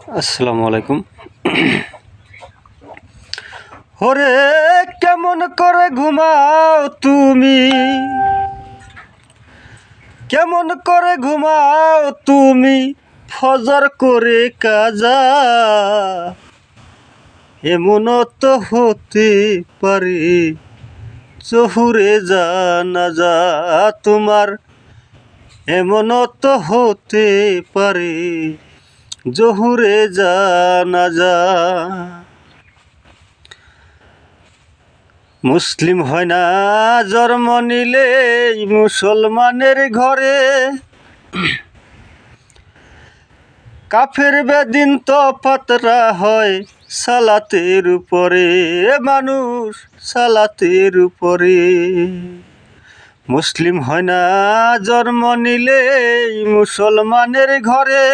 আসসালামু আলাইকুম। ওরে কেমন করে ঘুমাও তুমি, কেমন করে ঘুমাও তুমি ফজর করে কাজা। এমন তো হতে পারে জহুরে জানাজা তোমার, এমন তো হতে পারে জহুরে জানাজা। মুসলিম হয় না জন্ম নিলে মুসলমানের ঘরে, কাফের বেদিন তো পাতরা হয় সালাতের উপরে, মানুষ সালাতের উপরে। মুসলিম হয় না জন্ম নিলে মুসলমানের ঘরে।